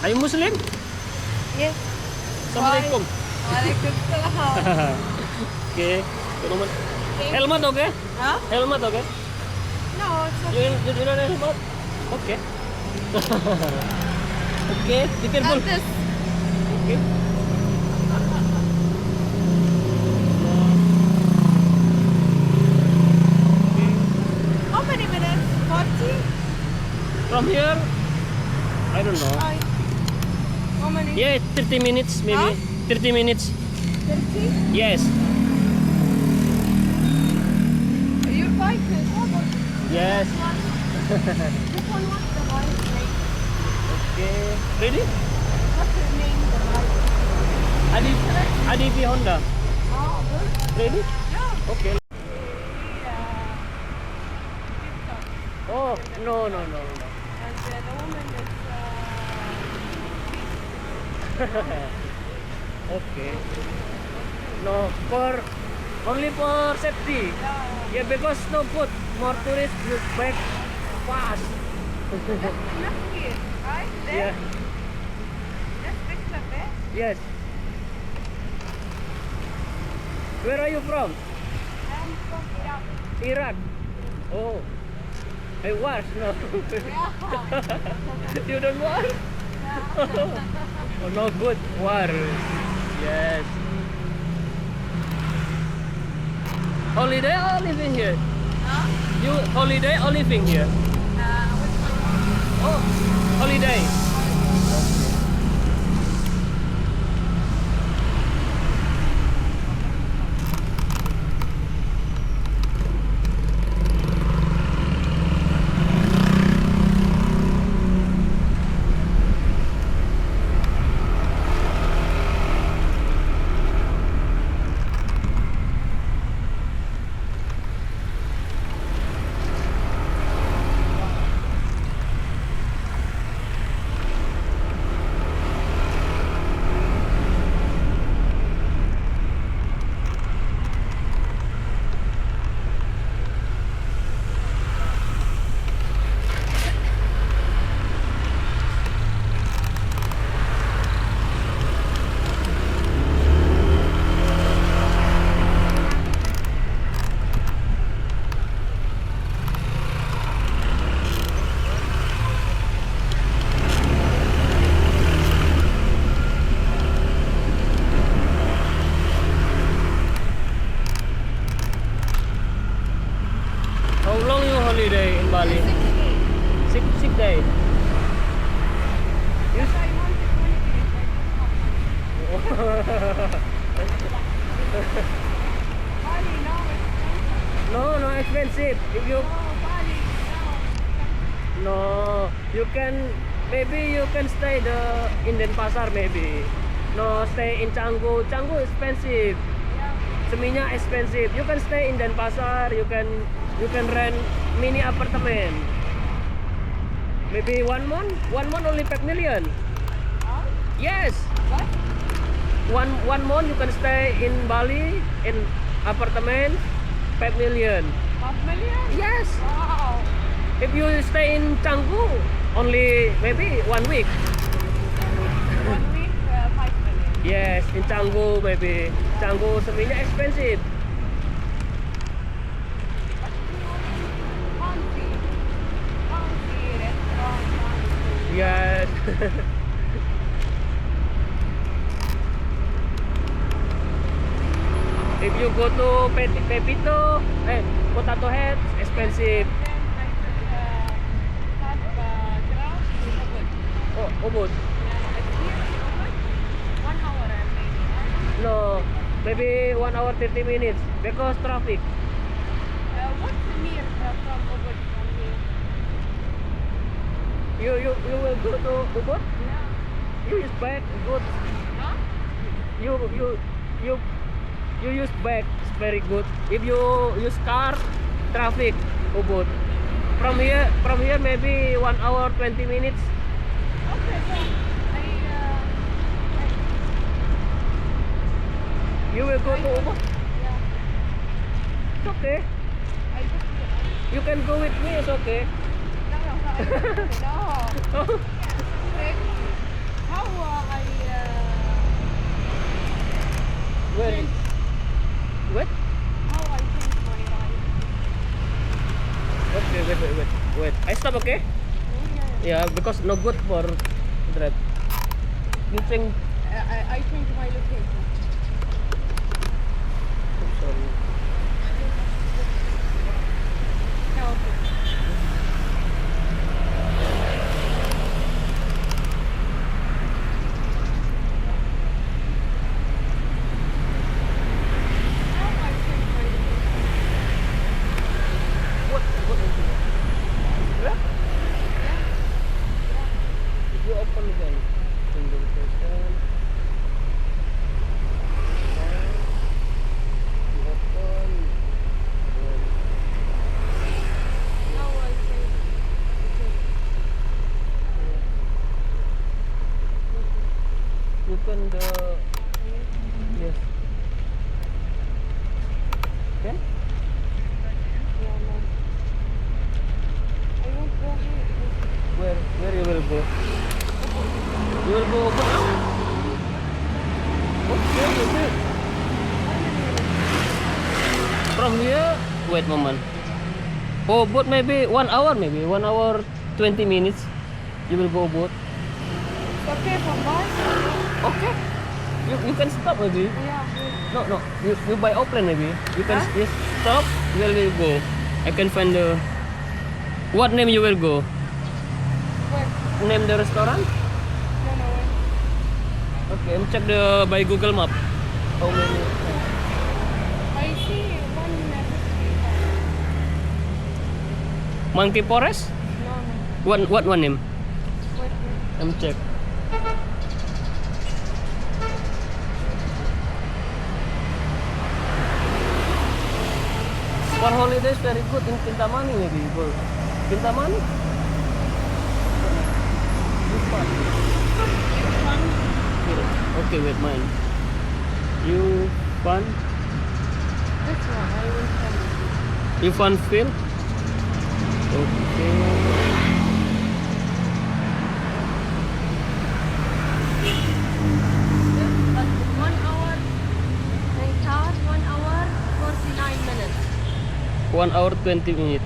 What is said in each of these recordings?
Are you Muslim? Yes. Assalamualaikum. Waalaikumsalam. Okay. Helmet okay? Huh? Helmet okay? No, it's You okay. you don't have helmet? Okay. Okay, be careful. And this. Okay. How many minutes? 40? From here, I don't know. How many? Yeah, 30 minutes maybe. Huh? 30 minutes. 30? Yes. Your bike is over. Yes. This one, what's the bike name? Okay. Ready? What's the name of the bike? ADV Honda. Oh, good. Ready? Yeah. Okay. Yeah. Oh, no, no, no, no. And the woman is Okay. No, for only for safety. Yeah, because no food. More tourists will back fast. not here, right? There. Yeah. This picture there. Yes. Where are you from? I'm from Iraq. Iraq. Oh. I was no. You don't war? Oh, no good war. Yes. Holiday or living here? Huh? You holiday or living here? Which one? Oh, holiday. How long you holiday in Bali? 6 days. Six day. Yes, I wanted 20 days. I don't have money. Bali now expensive. No, no expensive. If you Oh, Bali now. no, you can maybe you can stay the in Denpasar maybe. No, stay in Canggu. Canggu expensive. Yeah. Seminyak expensive. You can stay in Denpasar. You can rent mini apartment. Maybe 1 month. 1 month only 5 million. Huh? Yes. What? One month you can stay in Bali in apartment 5 million. 5 million? Yes. Wow. If you stay in Canggu only maybe 1 week. 1 week, 5 million. Yes, in Canggu maybe. Canggu seminyak expensive. Fancy. Fancy restaurant. Fancy. Yes. If you go to Pepito, Potato Head, expensive. Then I could have grass with a wood. Oh, Ubud. Yeah, it's here in Ubud. 1 hour maybe. No, maybe 1 hour 30 minutes because traffic. What's near from Ubud from here? You will go to Ubud. Yeah. You use bike good. Huh? You use bike. It's very good. If you use car, traffic Ubud. From here maybe 1 hour 20 minutes. Okay, so You will go to Ubud. yeah. It's okay. I just You can go with me. It's okay. no. Oh, Strict. stop, okay? Yeah, because no good for drive. You think? I change my location. Sorry. No, okay. Now I change my location. What is it? Grab? If you open again, single location. You open. Now I change location. You can yes. Can? Yeah, no. I won't go here. Where you will go? You will go open now? Okay, okay. From here, wait moment. Oh, boat maybe 1 hour, maybe 1 hour 20 minutes. You will go boat. It's okay from bus? Okay. You can stop maybe. Yeah. No. You buy airplane maybe. You can Huh? yes, stop. Where will you go? I can find the. What name you will go? Where? Name the restaurant? No, where? Okay, check the by Google Map. How many? I see one necessary. Monkey Forest? No. What one name? Wait. I'm check. For holidays very good in Kintamani maybe go. Kintamani? This one. Here. Okay, wait mine. You fun? This one, I will send it. You fun feel? Okay. But 1 hour, they charge 1 hour, 49 minutes. 1 hour 20 minutes.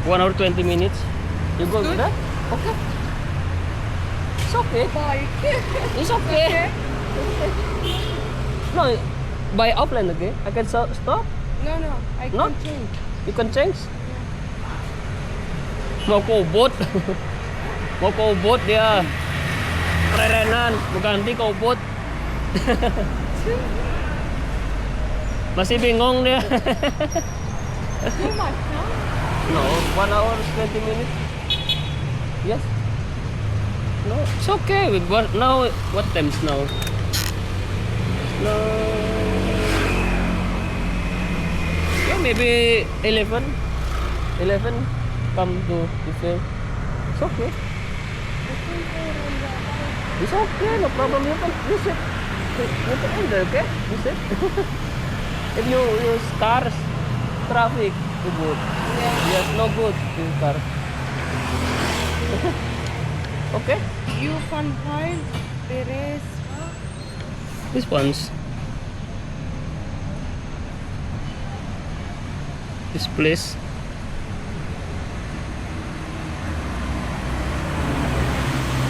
1 hour 20 minutes. You go Good. there? Okay. It's okay. Bye. It's okay. No, by offline okay. I can stop. No, I No? can't change. You can change. Mau ke Ubud. Mau ke Ubud dia. Kererenan, mau ganti ke Ubud. Masih bingung dia. Too much, no? No, 1 hour 20 minutes. Yes. No, it's okay. But now, what times now? No. Yeah, maybe 11. 11 come to Israel. It's okay. It's okay, no problem. You can visit. You can enter, okay? Visit. If you use cars, traffic, you good. Yeah. Yes, no good in car. Okay? You can find there is This one's. This place.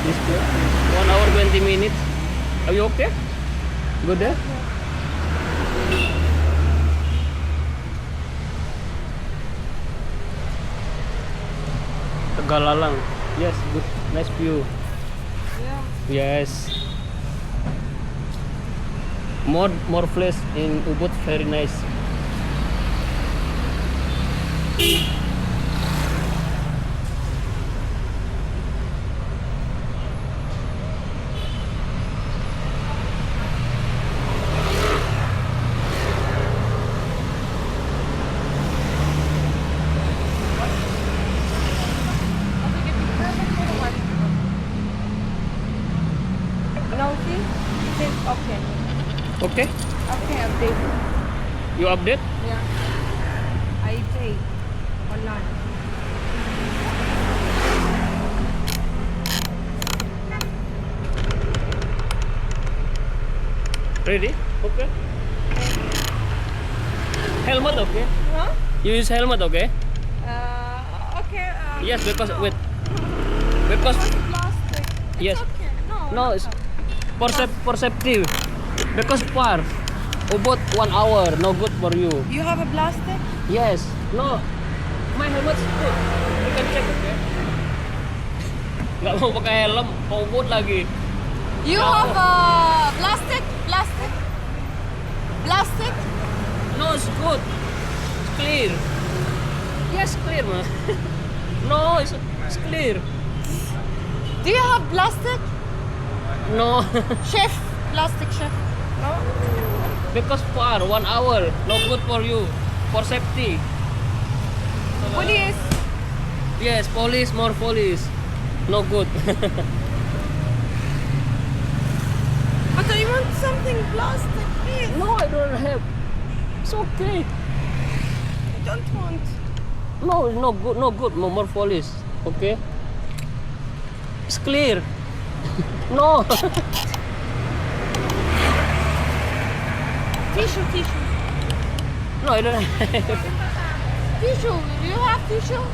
This place. 1 hour 20 minutes. Are you okay? Good there? Tegalalang. Yes, good. Nice view. yeah. Yes. More place in Ubud, very nice. Now see, it says okay. Okay, Okay, update. you update? Yeah. I pay online. Ready? Okay. Helmet okay? Huh? You use helmet okay? Yes, because wait. Because What's plastic? It's yes. okay. No, it's for safety. Because far. About 1 hour, no good for you. You have a plastic? Yes. No. My helmet's good. You can check, okay? Nggak mau pakai helm, ubud lagi. You No. have a plastic? Plastic? Plastic? No, it's good. It's clear. Yes, clear, ma. No, it's clear. Do you have plastic? No. Chef? Plastic chef? No? Because far, 1 hour, no good for you. For safety. Police? Yes, police, more police. No good. But I want something plastic, please. No, I don't have. It's okay. I don't want. No, it's no good, no good. No more police. Okay. It's clear. No. Tissue. No, I don't have. Tissue. Do you have tissue?